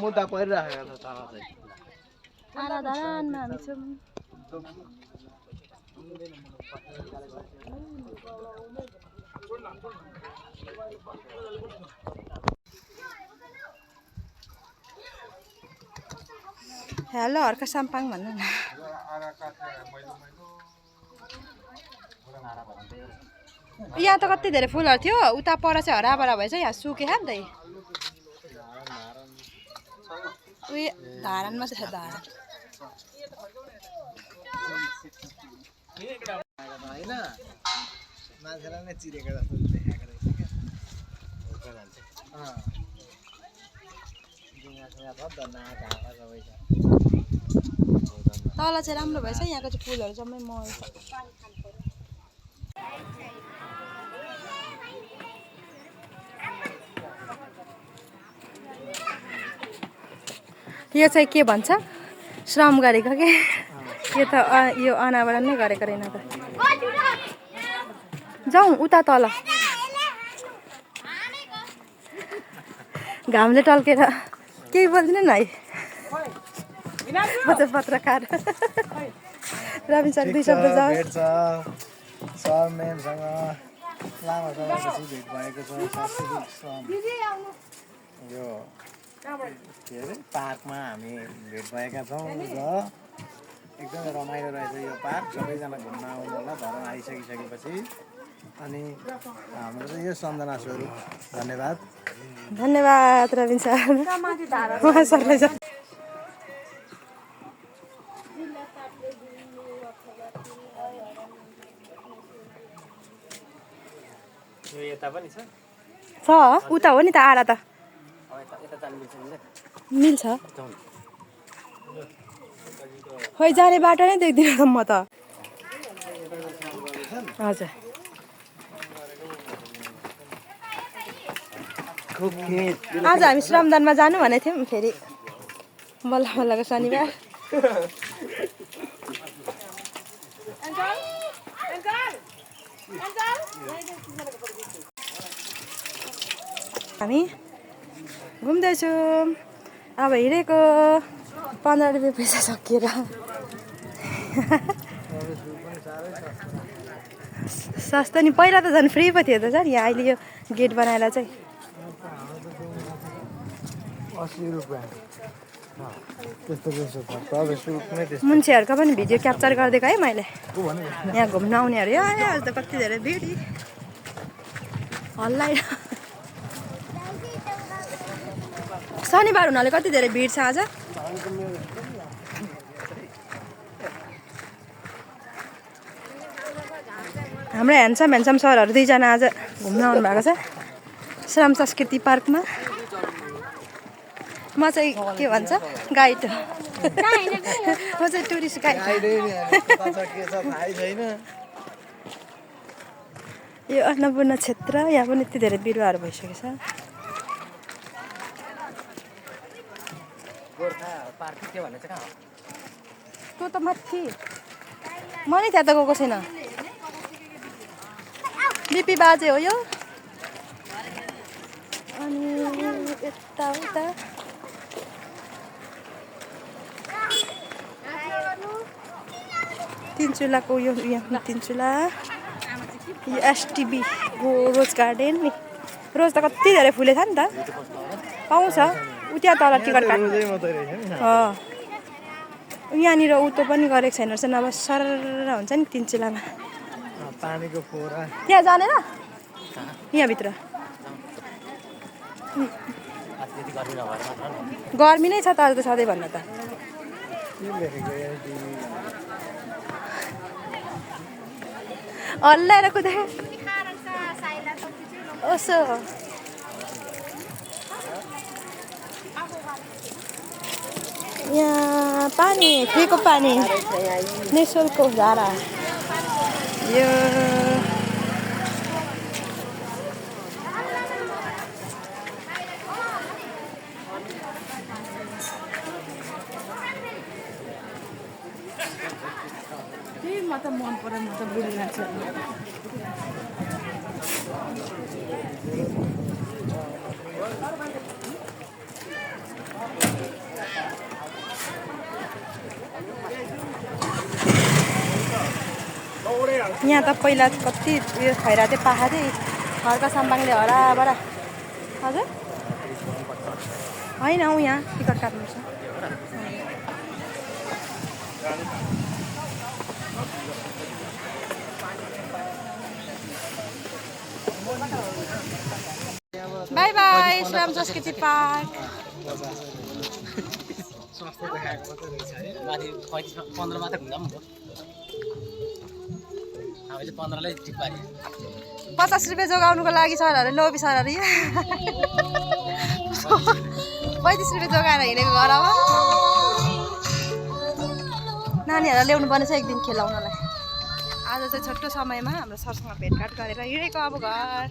मुद्दा परिरहेको छ तल चाहिँ आराधनमा हामी छौँ हेलो हर्का साम्पाङ भन्नु न यहाँ त कति धेरै फुलहरू थियो उता पर चाहिँ हराभरा भएछ यहाँ सुके हाल्दै उयो धारानमा छ धारा हैन मान्छेलाई नै चिरेको जस्तो देखाएको रहेछ क्या तल चाहिँ राम्रो भएछ यहाँको चाहिँ फुलहरू जम्मै मरेछ यो चाहिँ के भन्छ श्रम गरेको के यो त यो अनावरण नै गरेको रहेन त जाउँ उता तल घामले टल्केर केही बोल्दैन न है पत्रकार रवि सर दुई शब्द जाऊ सर म्यामसँग लामो समयपछि भेट भएको छ यो के अरे पार्कमा हामी भेट भएका छौँ र एकदमै रमाइलो रहेछ यो पार्क सबैजना घुम्न आउनु होला धरान आइसकिसकेपछि अनि हाम्रो चाहिँ यो सम्झना स्वरूप धन्यवाद धन्यवाद रविन सर सरलाई छ उता हो नि त आडा त मिल्छ खोइ जाने बाटो नै देख्दिनँ म त हजुर आज हामी श्रमदानमा जानु भनेको थियौँ फेरि बल्ल बल्लको शनिबार हामी घुम्दैछौँ अब हिँडेको 15 रुपियाँ पैसा सकिएर सस्तो नि पहिला त झन् फ्री पो थियो त सर यहाँ अहिले यो गेट बनाएर चाहिँ 80 रुपियाँ त्यस्तो मान्छेहरूको पनि भिडियो क्याप्चर गरिदिएको है मैले यहाँ घुम्न आउनेहरू आज त कति धेरै भिड हल्लाइ शनिबार हुनाले कति धेरै भिड छ आज हाम्रो ह्यान्डसम सरहरू दुईजना आज घुम्न आउनु भएको छ श्रम संस्कृति पार्कमा म चाहिँ के भन्छ गाइड म चाहिँ टुरिस्ट गाइड यो अन्नपूर्ण क्षेत्र यहाँ पनि यति धेरै बिरुवाहरू भइसकेको छ त्यो त माथि म नै त्यहाँ त गएको छैन बिपी बाजे हो यो अनि यता उता तिनचुलाको यो यहाँ तिनचुला यो एसटिबी रोज गार्डन नि रोज त कति धेरै फुलेछ नि त पाउँछ उता तल टिकट काट्नु यहाँनिर उतो पनि गरेको छैन रहेछ नभए सर हुन्छ नि तिनचुलामा पानीको फोरा त्यहाँ जानेन यहाँभित्र गर्मी नै छ त अहिले त सधैँभन्दा त हल्लाएर कुदे ओसो यहाँ पानी फ्रीको पानी निःशुल्क धारा यो म त मन पऱ्यो म त बुढी मान्छे यहाँ त पहिला कति उयो खैराते पाखा थिएँ घरका साम्बाङले हराबरा हजुर होइन ऊ यहाँ टिकट काट्नुपर्छ बाई बाई श्राम संस्कृति पार्क माथि 15 मात्र घुम्दा पनि भयो हामीले 15 लाई टिक पारे 50 रुपियाँ जोगाउनुको लागि सरहरू लोभी सरहरू 35 रुपियाँ जोगाएर हिँडेको घर अब नानीहरूलाई ल्याउनु पर्ने छ एक दिन खेलाउनलाई आज चाहिँ छोटो समयमा हाम्रो सरसँग भेटघाट गरेर हिँडेको अब घर